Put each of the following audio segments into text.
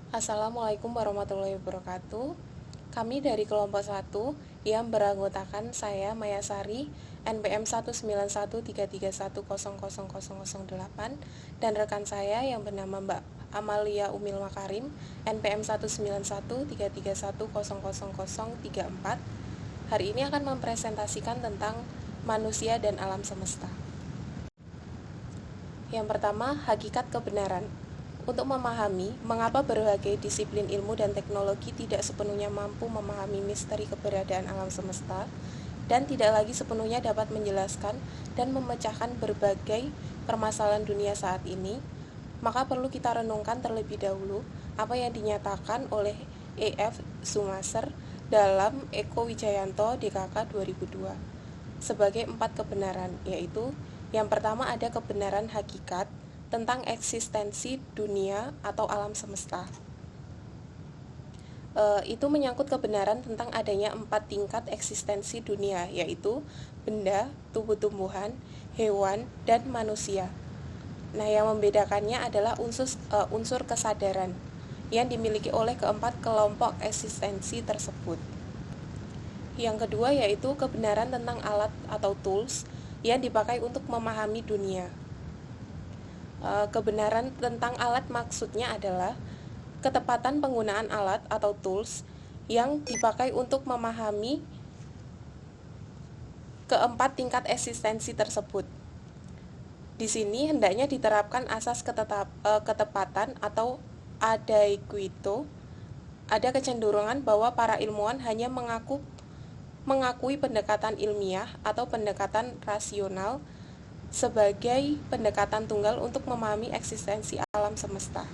Assalamualaikum warahmatullahi wabarakatuh. Kami dari kelompok 1 yang beranggotakan saya Mayasari NPM 19133100008 dan rekan saya yang bernama Mbak Amalia Umil Makarim NPM 19133100034 hari ini akan mempresentasikan tentang manusia dan alam semesta. Yang pertama, hakikat kebenaran. Untuk memahami mengapa berbagai disiplin ilmu dan teknologi tidak sepenuhnya mampu memahami misteri keberadaan alam semesta dan tidak lagi sepenuhnya dapat menjelaskan dan memecahkan berbagai permasalahan dunia saat ini, maka perlu kita renungkan terlebih dahulu apa yang dinyatakan oleh E.F. Sumaser dalam Eko Wijayanto DKK 2002 sebagai 4 kebenaran, yaitu yang pertama ada kebenaran hakikat tentang eksistensi dunia atau alam semesta. Itu menyangkut kebenaran tentang adanya 4 tingkat eksistensi dunia, yaitu benda, tumbuh-tumbuhan, hewan, dan manusia. Nah, yang membedakannya adalah unsur kesadaran yang dimiliki oleh keempat kelompok eksistensi tersebut. Yang kedua yaitu kebenaran tentang alat atau tools yang dipakai untuk memahami dunia. Kebenaran tentang alat maksudnya adalah ketepatan penggunaan alat atau tools yang dipakai untuk memahami keempat tingkat eksistensi tersebut. Di sini hendaknya diterapkan asas ketepatan atau adaiguito. Ada kecenderungan bahwa para ilmuwan hanya mengakui pendekatan ilmiah atau pendekatan rasional sebagai pendekatan tunggal untuk memahami eksistensi alam semesta.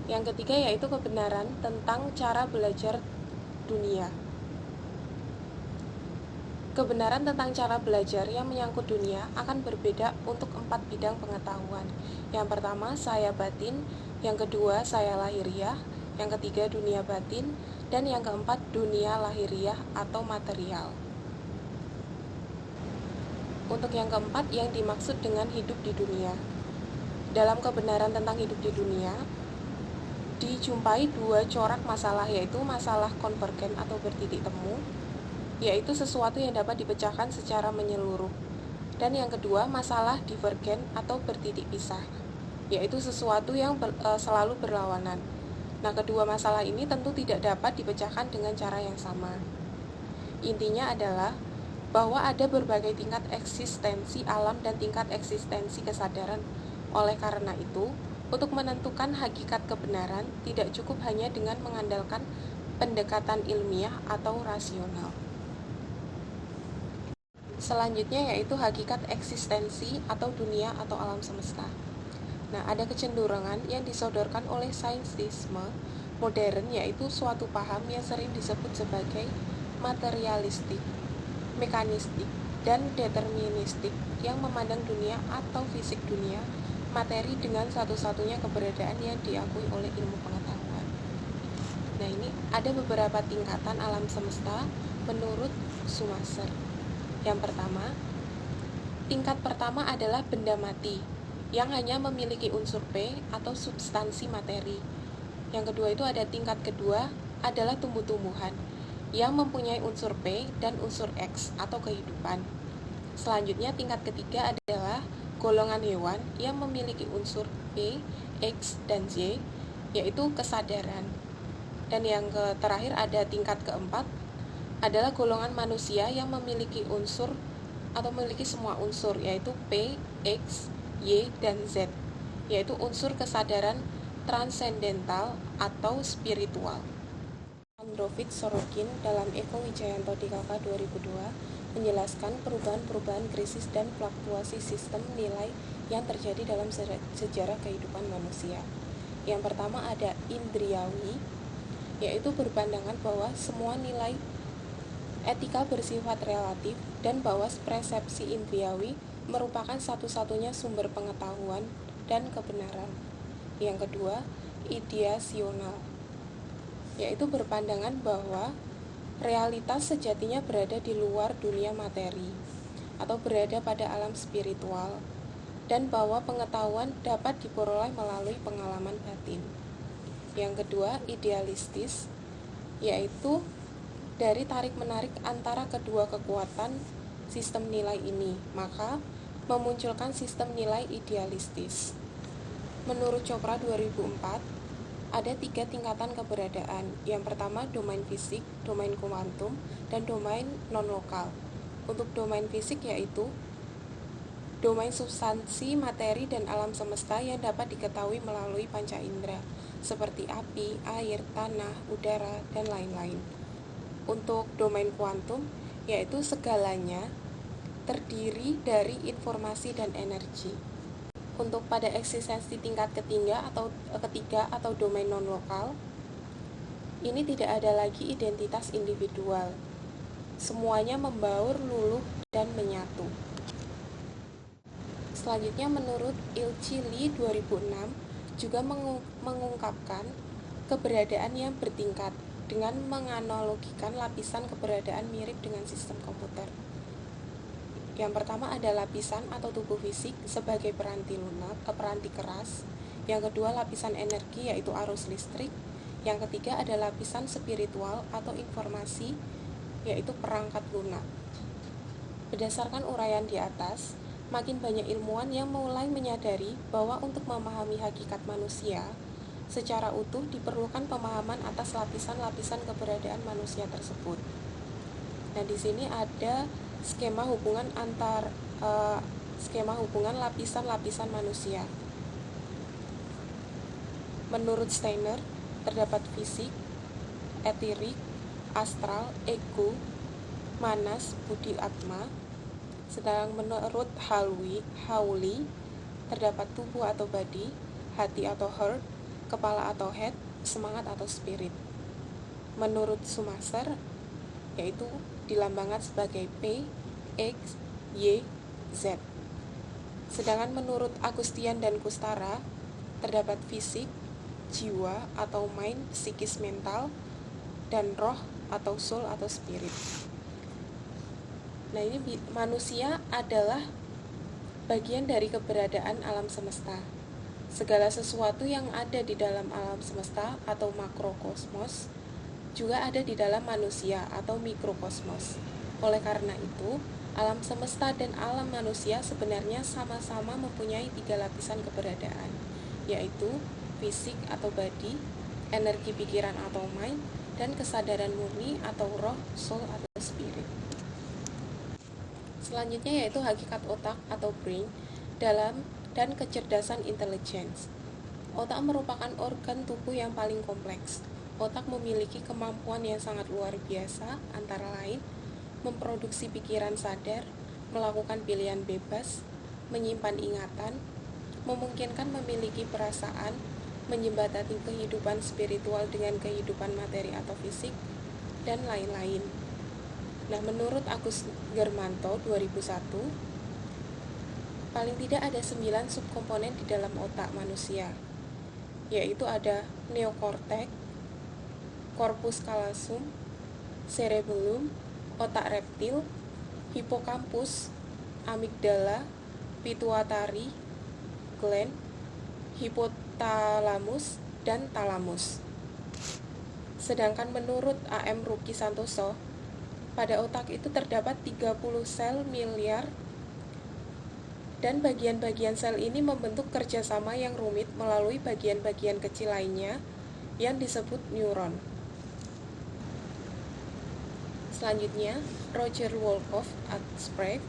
Yang ketiga yaitu kebenaran tentang cara belajar dunia. Kebenaran tentang cara belajar yang menyangkut dunia akan berbeda untuk 4 bidang pengetahuan. Yang pertama, saya batin, yang kedua, saya lahiriah, yang ketiga, dunia batin, dan yang keempat, dunia lahiriah atau material. Untuk yang keempat, yang dimaksud dengan hidup di dunia. Dalam kebenaran tentang hidup di dunia, dijumpai 2 corak masalah, yaitu masalah konvergen atau bertitik temu, yaitu sesuatu yang dapat dipecahkan secara menyeluruh. Dan yang kedua, masalah divergen atau bertitik pisah, yaitu sesuatu yang selalu berlawanan. Nah, kedua masalah ini tentu tidak dapat dipecahkan dengan cara yang sama. Intinya adalah bahwa ada berbagai tingkat eksistensi alam dan tingkat eksistensi kesadaran. Oleh karena itu, untuk menentukan hakikat kebenaran tidak cukup hanya dengan mengandalkan pendekatan ilmiah atau rasional. Selanjutnya yaitu hakikat eksistensi atau dunia atau alam semesta. Nah, ada kecenderungan yang disodorkan oleh saintisme modern yaitu suatu paham yang sering disebut sebagai materialistik, mekanistik, dan deterministik yang memandang dunia atau fisik dunia, materi dengan satu-satunya keberadaan yang diakui oleh ilmu pengetahuan. Nah, ini ada beberapa tingkatan alam semesta menurut Sumaser. Yang pertama, tingkat pertama adalah benda mati yang hanya memiliki unsur P atau substansi materi. Yang kedua itu ada tingkat kedua adalah tumbuh-tumbuhan yang mempunyai unsur P dan unsur X atau kehidupan. Selanjutnya tingkat ketiga adalah golongan hewan yang memiliki unsur P, X, dan Z, yaitu kesadaran. Dan yang terakhir ada tingkat keempat adalah golongan manusia yang memiliki unsur atau memiliki semua unsur, yaitu P, X, Y, dan Z, yaitu unsur kesadaran transendental atau spiritual. Androvid Sorokin dalam Eko Wijayanto DKK 2002 menjelaskan perubahan-perubahan krisis dan fluktuasi sistem nilai yang terjadi dalam sejarah kehidupan manusia. Yang pertama ada indriawi, yaitu berpandangan bahwa semua nilai etika bersifat relatif dan bahwa persepsi indriawi merupakan satu-satunya sumber pengetahuan dan kebenaran. Yang kedua, ideasional, yaitu berpandangan bahwa realitas sejatinya berada di luar dunia materi atau berada pada alam spiritual dan bahwa pengetahuan dapat diperoleh melalui pengalaman batin. Yang kedua, idealistis, yaitu dari tarik-menarik antara kedua kekuatan sistem nilai ini, maka memunculkan sistem nilai idealistis. Menurut Chopra 2004, ada 3 tingkatan keberadaan. Yang pertama, domain fisik, domain kuantum, dan domain non-lokal. Untuk domain fisik yaitu domain substansi, materi, dan alam semesta yang dapat diketahui melalui panca indera, seperti api, air, tanah, udara, dan lain-lain. Untuk domain kuantum, yaitu segalanya terdiri dari informasi dan energi. Untuk pada eksistensi tingkat ketiga atau domain non-lokal, ini tidak ada lagi identitas individual. Semuanya membaur, luluh, dan menyatu. Selanjutnya, menurut Ilchi Lee 2006 juga mengungkapkan keberadaan yang bertingkat dengan menganalogikan lapisan keberadaan mirip dengan sistem komputer. Yang pertama ada lapisan atau tubuh fisik sebagai peranti lunak, peranti keras. Yang kedua lapisan energi yaitu arus listrik. Yang ketiga ada lapisan spiritual atau informasi yaitu perangkat lunak. Berdasarkan uraian di atas, makin banyak ilmuwan yang mulai menyadari bahwa untuk memahami hakikat manusia secara utuh diperlukan pemahaman atas lapisan-lapisan keberadaan manusia tersebut. Nah, di sini ada skema hubungan lapisan-lapisan manusia. Menurut Steiner, terdapat fisik, etirik, astral, ego, manas, budi atma. Sedang menurut Hawley, terdapat tubuh atau body, hati atau heart, kepala atau head, semangat atau spirit. Menurut Schumacher, yaitu dilambangkan sebagai P, X, Y, Z. Sedangkan menurut Agustian dan Kustara, terdapat fisik, jiwa atau mind, psikis mental, dan roh atau soul atau spirit. Nah, ini manusia adalah bagian dari keberadaan alam semesta. Segala sesuatu yang ada di dalam alam semesta atau makrokosmos juga ada di dalam manusia atau mikrokosmos. Oleh karena itu, alam semesta dan alam manusia sebenarnya sama-sama mempunyai 3 lapisan keberadaan, yaitu fisik atau body, energi pikiran atau mind, dan kesadaran murni atau roh, soul atau spirit. Selanjutnya yaitu hakikat otak atau brain dan kecerdasan intelligence. Otak merupakan organ tubuh yang paling kompleks. Otak memiliki kemampuan yang sangat luar biasa, antara lain memproduksi pikiran sadar, melakukan pilihan bebas, menyimpan ingatan, memungkinkan memiliki perasaan, menjembatani kehidupan spiritual dengan kehidupan materi atau fisik, dan lain-lain. Nah, menurut Agus Germanto 2001, paling tidak ada 9 subkomponen di dalam otak manusia, yaitu ada neokortex, corpus callosum, cerebellum, otak reptil, hipokampus, amigdala, pituitary gland, hipotalamus, dan talamus. Sedangkan menurut A.M. Ruki Santoso, pada otak itu terdapat 30 sel miliar dan bagian-bagian sel ini membentuk kerjasama yang rumit melalui bagian-bagian kecil lainnya yang disebut neuron. Selanjutnya, Roger Wolkoff Sprague,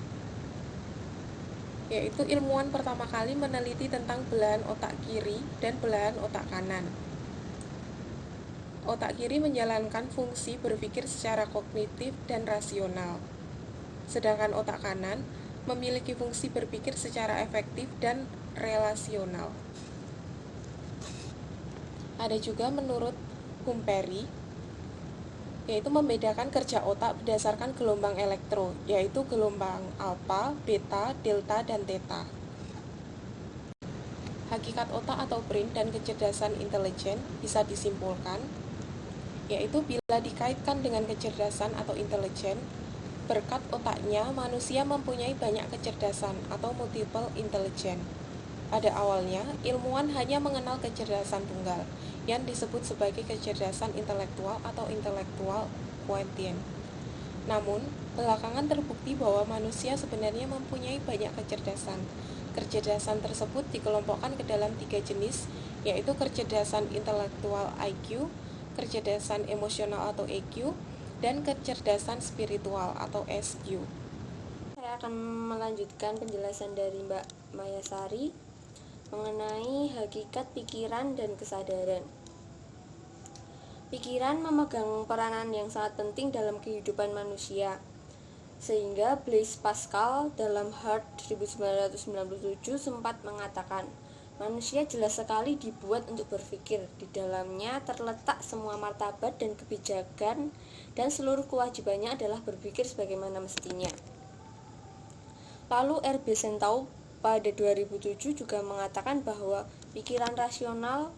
yaitu ilmuwan pertama kali meneliti tentang belahan otak kiri dan belahan otak kanan. Otak kiri menjalankan fungsi berpikir secara kognitif dan rasional, sedangkan otak kanan memiliki fungsi berpikir secara efektif dan relasional. Ada juga menurut Humphrey, yaitu membedakan kerja otak berdasarkan gelombang elektro, yaitu gelombang alfa, beta, delta, dan theta. Hakikat otak atau brain dan kecerdasan intelijen bisa disimpulkan, yaitu bila dikaitkan dengan kecerdasan atau intelijen, Berkat otaknya, manusia mempunyai banyak kecerdasan atau multiple intelligence. Pada awalnya, ilmuwan hanya mengenal kecerdasan tunggal, yang disebut sebagai kecerdasan intelektual atau intelektual quotient. Namun, belakangan terbukti bahwa manusia sebenarnya mempunyai banyak kecerdasan. Kecerdasan tersebut dikelompokkan ke dalam 3 jenis, yaitu kecerdasan intelektual IQ, kecerdasan emosional atau EQ, dan kecerdasan spiritual atau SQ. Saya akan melanjutkan penjelasan dari Mbak Mayasari mengenai hakikat pikiran dan kesadaran. Pikiran memegang peranan yang sangat penting dalam kehidupan manusia, sehingga Blaise Pascal dalam Heart 1997 sempat mengatakan, manusia jelas sekali dibuat untuk berpikir. Di dalamnya terletak semua martabat dan kebijakan, dan seluruh kewajibannya adalah berpikir sebagaimana mestinya. Lalu R.B. Sentau pada 2007 juga mengatakan bahwa pikiran rasional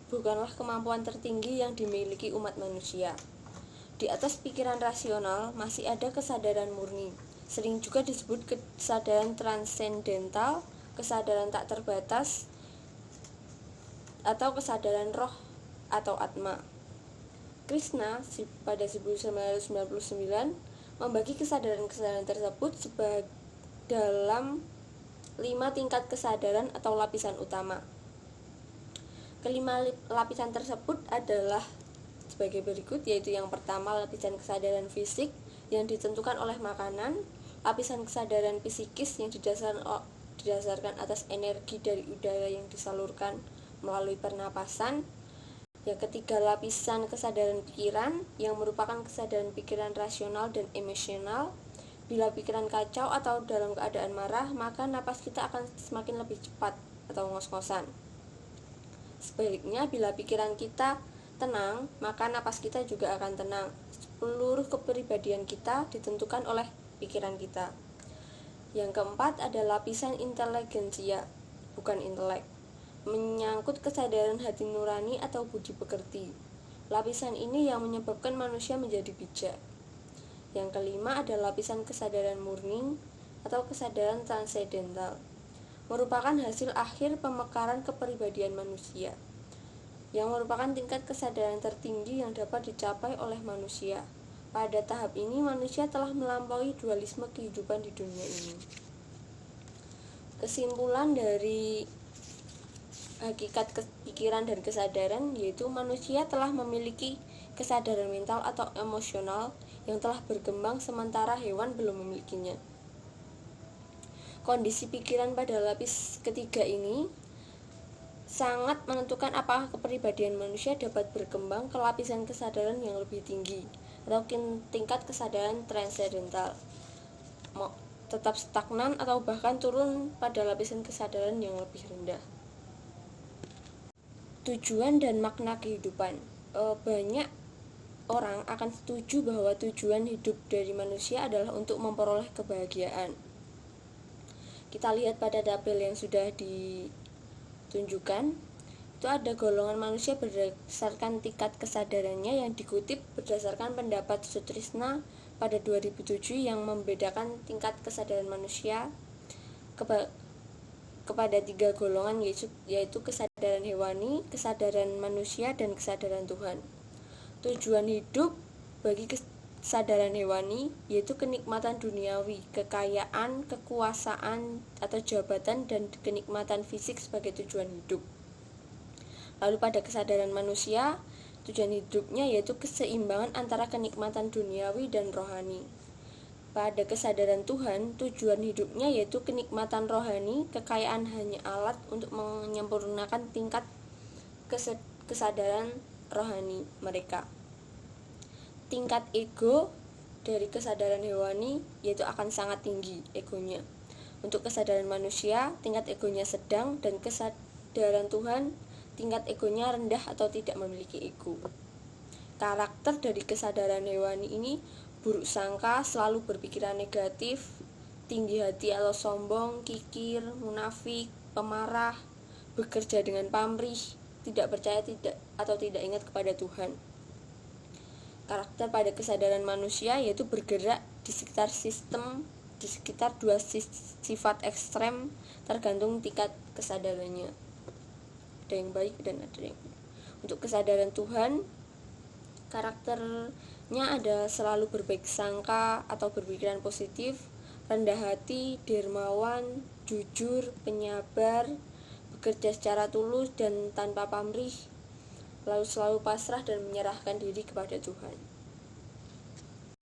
bukanlah kemampuan tertinggi yang dimiliki umat manusia. Di atas pikiran rasional masih ada kesadaran murni, sering juga disebut kesadaran transendental, kesadaran tak terbatas, atau kesadaran roh atau atma. Krishna pada 1999 membagi kesadaran-kesadaran tersebut dalam 5 tingkat kesadaran atau lapisan utama. Kelima lapisan tersebut adalah sebagai berikut, yaitu yang pertama lapisan kesadaran fisik yang ditentukan oleh makanan, lapisan kesadaran psikis yang didasarkan atas energi dari udara yang disalurkan melalui pernapasan. Yang ketiga, lapisan kesadaran pikiran yang merupakan kesadaran pikiran rasional dan emosional. Bila pikiran kacau atau dalam keadaan marah, maka napas kita akan semakin lebih cepat atau ngos-ngosan. Sebaliknya, bila pikiran kita tenang, maka napas kita juga akan tenang. Seluruh kepribadian kita ditentukan oleh pikiran kita. Yang keempat ada lapisan inteligensia, bukan intelek, menyangkut kesadaran hati nurani atau budi pekerti. Lapisan ini yang menyebabkan manusia menjadi bijak. Yang kelima ada lapisan kesadaran murni atau kesadaran transendental, merupakan hasil akhir pemekaran kepribadian manusia, yang merupakan tingkat kesadaran tertinggi yang dapat dicapai oleh manusia. Pada tahap ini, manusia telah melampaui dualisme kehidupan di dunia ini. Kesimpulan dari hakikat pikiran dan kesadaran yaitu manusia telah memiliki kesadaran mental atau emosional yang telah berkembang sementara hewan belum memilikinya. Kondisi pikiran pada lapis ketiga ini sangat menentukan apakah kepribadian manusia dapat berkembang ke lapisan kesadaran yang lebih tinggi atau tingkat kesadaran transendental, tetap stagnan atau bahkan turun pada lapisan kesadaran yang lebih rendah. Tujuan dan makna kehidupan. Banyak orang akan setuju bahwa tujuan hidup dari manusia adalah untuk memperoleh kebahagiaan. Kita lihat pada tabel yang sudah ditunjukkan, itu ada golongan manusia berdasarkan tingkat kesadarannya yang dikutip berdasarkan pendapat Sutrisna pada 2007 yang membedakan tingkat kesadaran manusia kepada 3 golongan, yaitu kesadaran hewani, kesadaran manusia, dan kesadaran Tuhan. Tujuan hidup bagi kesadaran hewani yaitu kenikmatan duniawi, kekayaan, kekuasaan atau jabatan, dan kenikmatan fisik sebagai tujuan hidup. Lalu pada kesadaran manusia, tujuan hidupnya yaitu keseimbangan antara kenikmatan duniawi dan rohani. Pada kesadaran Tuhan, tujuan hidupnya yaitu kenikmatan rohani, kekayaan hanya alat untuk menyempurnakan tingkat kesadaran rohani mereka. Tingkat ego dari kesadaran hewani yaitu akan sangat tinggi egonya. Untuk kesadaran manusia, tingkat egonya sedang, dan kesadaran Tuhan, tingkat egonya rendah atau tidak memiliki ego. Karakter dari kesadaran hewani ini buruk sangka, selalu berpikiran negatif, tinggi hati atau sombong, kikir, munafik, pemarah, bekerja dengan pamrih, tidak percaya atau tidak ingat kepada Tuhan. Karakter pada kesadaran manusia yaitu bergerak di sekitar dua sifat ekstrem tergantung tingkat kesadarannya. Ada yang baik dan ada yang buruk. Untuk kesadaran Tuhan, karakternya ada selalu berbaik sangka atau berpikiran positif, rendah hati, dermawan, jujur, penyabar, bekerja secara tulus dan tanpa pamrih, lalu selalu pasrah dan menyerahkan diri kepada Tuhan.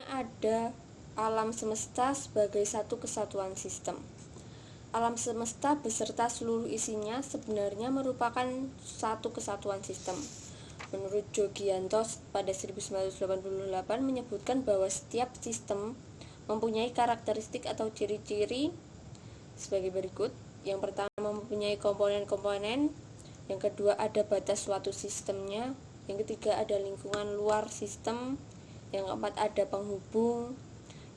Ada alam semesta sebagai satu kesatuan sistem. Alam semesta beserta seluruh isinya sebenarnya merupakan satu kesatuan sistem. Menurut Jogianto pada 1988 menyebutkan bahwa setiap sistem mempunyai karakteristik atau ciri-ciri sebagai berikut. Yang pertama, mempunyai komponen-komponen. Yang kedua, ada batas suatu sistemnya. Yang ketiga, ada lingkungan luar sistem. Yang keempat, ada penghubung.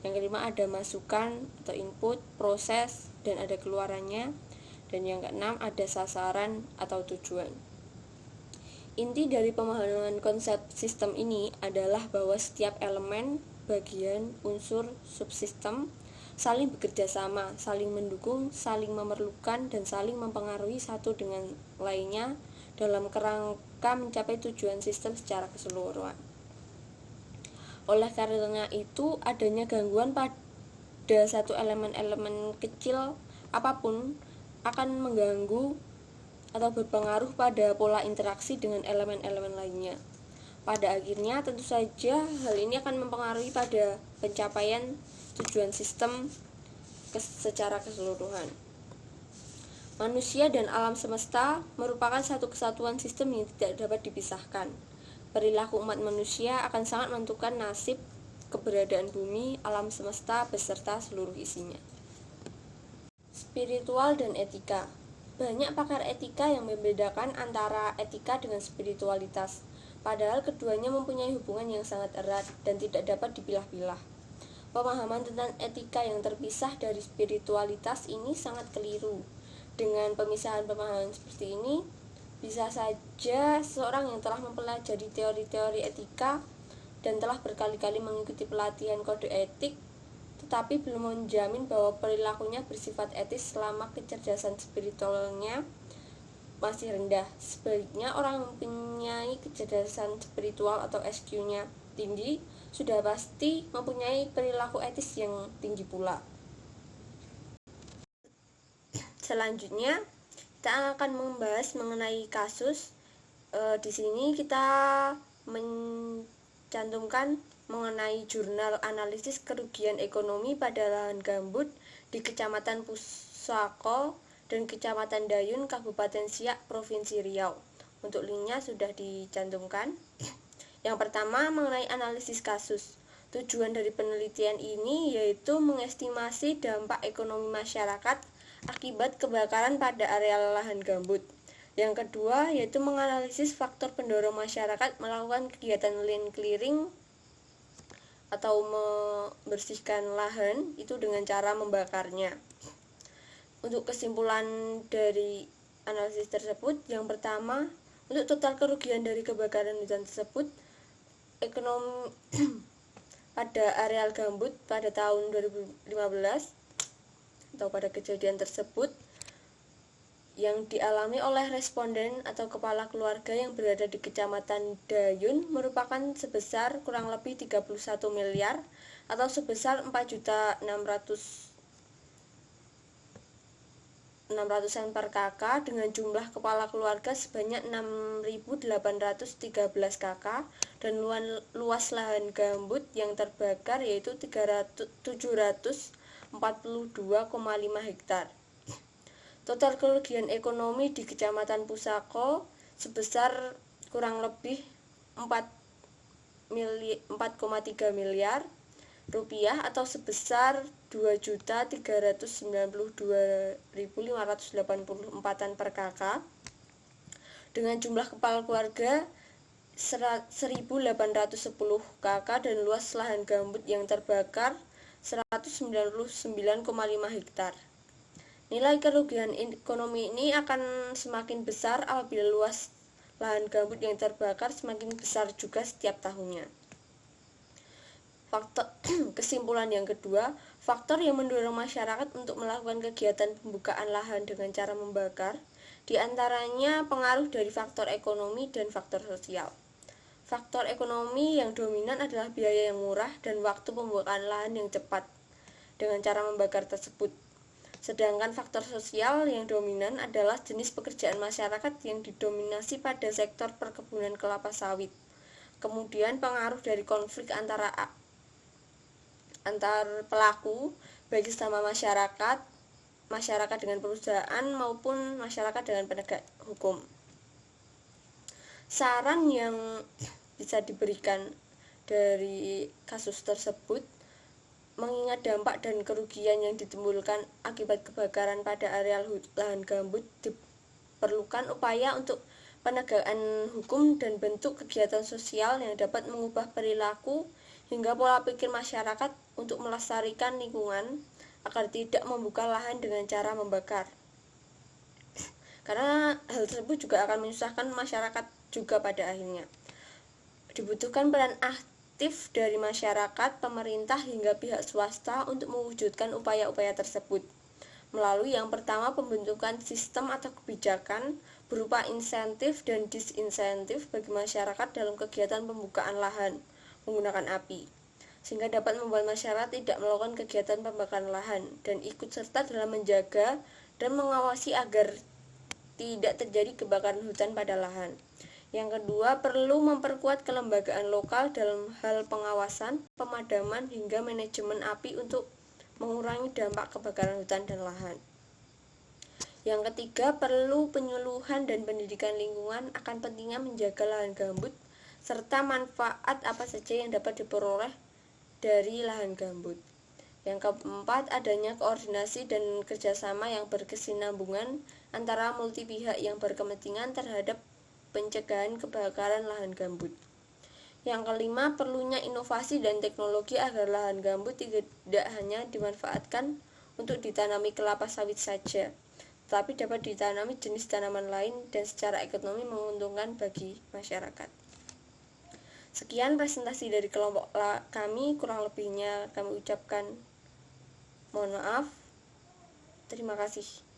Yang kelima, ada masukan atau input, proses, dan ada keluarannya. Dan yang keenam, ada sasaran atau tujuan. Inti dari pemahaman konsep sistem ini adalah bahwa setiap elemen, bagian, unsur, subsistem saling bekerja sama, saling mendukung, saling memerlukan, dan saling mempengaruhi satu dengan lainnya dalam kerangka mencapai tujuan sistem secara keseluruhan. Oleh karena itu, adanya gangguan pada satu elemen-elemen kecil apapun akan mengganggu atau berpengaruh pada pola interaksi dengan elemen-elemen lainnya. Pada akhirnya, tentu saja hal ini akan mempengaruhi pada pencapaian tujuan sistem secara keseluruhan. Manusia dan alam semesta merupakan satu kesatuan sistem yang tidak dapat dipisahkan. Perilaku umat manusia akan sangat menentukan nasib keberadaan bumi, alam semesta, beserta seluruh isinya. Spiritual dan etika. Banyak pakar etika yang membedakan antara etika dengan spiritualitas, padahal keduanya mempunyai hubungan yang sangat erat dan tidak dapat dipilah-pilah. Pemahaman tentang etika yang terpisah dari spiritualitas ini sangat keliru. Dengan pemisahan pemahaman seperti ini, bisa saja seseorang yang telah mempelajari teori-teori etika dan telah berkali-kali mengikuti pelatihan kode etik, tetapi belum menjamin bahwa perilakunya bersifat etis selama kecerdasan spiritualnya masih rendah. Sebaliknya, orang yang mempunyai kecerdasan spiritual atau SQ-nya tinggi sudah pasti mempunyai perilaku etis yang tinggi pula. Selanjutnya, kita akan membahas mengenai kasus. Di sini kita mencantumkan mengenai jurnal analisis kerugian ekonomi pada lahan gambut di Kecamatan Pusako dan Kecamatan Dayun, Kabupaten Siak, Provinsi Riau. Untuk linknya sudah dicantumkan. Yang pertama, mengenai analisis kasus. Tujuan dari penelitian ini yaitu mengestimasi dampak ekonomi masyarakat akibat kebakaran pada area lahan gambut. Yang kedua, yaitu menganalisis faktor pendorong masyarakat melakukan kegiatan land clearing atau membersihkan lahan itu dengan cara membakarnya. Untuk kesimpulan dari analisis tersebut, yang pertama, untuk total kerugian dari kebakaran hutan tersebut, ekonomi pada areal gambut pada tahun 2015 atau pada kejadian tersebut yang dialami oleh responden atau kepala keluarga yang berada di Kecamatan Dayun merupakan sebesar kurang lebih 31 miliar atau sebesar 4.600.000 per kakak dengan jumlah kepala keluarga sebanyak 6.813 kakak dan luas lahan gambut yang terbakar yaitu 742,5 hektar. Total kerugian ekonomi di Kecamatan Pusako sebesar kurang lebih 4,3 miliar rupiah atau sebesar 2.392.584 per kakak dengan jumlah kepala keluarga 1.810 kakak dan luas lahan gambut yang terbakar 199,5 hektar. Nilai kerugian ekonomi ini akan semakin besar apabila luas lahan gambut yang terbakar semakin besar juga setiap tahunnya. Kesimpulan yang kedua, faktor yang mendorong masyarakat untuk melakukan kegiatan pembukaan lahan dengan cara membakar, diantaranya pengaruh dari faktor ekonomi dan faktor sosial. Faktor ekonomi yang dominan adalah biaya yang murah dan waktu pembukaan lahan yang cepat dengan cara membakar tersebut. Sedangkan faktor sosial yang dominan adalah jenis pekerjaan masyarakat yang didominasi pada sektor perkebunan kelapa sawit. Kemudian pengaruh dari konflik antar pelaku, baik sesama masyarakat dengan perusahaan maupun masyarakat dengan penegak hukum. Saran yang bisa diberikan dari kasus tersebut, mengingat dampak dan kerugian yang ditimbulkan akibat kebakaran pada areal lahan gambut, diperlukan upaya untuk penegakan hukum dan bentuk kegiatan sosial yang dapat mengubah perilaku hingga pola pikir masyarakat untuk melestarikan lingkungan agar tidak membuka lahan dengan cara membakar. Karena hal tersebut juga akan menyusahkan masyarakat juga pada akhirnya. Dibutuhkan peran aktif dari masyarakat, pemerintah hingga pihak swasta untuk mewujudkan upaya-upaya tersebut. Melalui yang pertama, pembentukan sistem atau kebijakan berupa insentif dan disinsentif bagi masyarakat dalam kegiatan pembukaan lahan menggunakan api, sehingga dapat membuat masyarakat tidak melakukan kegiatan pembakaran lahan dan ikut serta dalam menjaga dan mengawasi agar tidak terjadi kebakaran hutan pada lahan. Yang kedua, perlu memperkuat kelembagaan lokal dalam hal pengawasan, pemadaman, hingga manajemen api untuk mengurangi dampak kebakaran hutan dan lahan. Yang ketiga, perlu penyuluhan dan pendidikan lingkungan akan pentingnya menjaga lahan gambut serta manfaat apa saja yang dapat diperoleh dari lahan gambut. Yang keempat, adanya koordinasi dan kerjasama yang berkesinambungan antara multi pihak yang berkepentingan terhadap pencegahan kebakaran lahan gambut. Yang kelima, perlunya inovasi dan teknologi agar lahan gambut tidak hanya dimanfaatkan untuk ditanami kelapa sawit saja, tetapi dapat ditanami jenis tanaman lain dan secara ekonomi menguntungkan bagi masyarakat. Sekian presentasi dari kelompok kami, kurang lebihnya kami ucapkan mohon maaf. Terima kasih.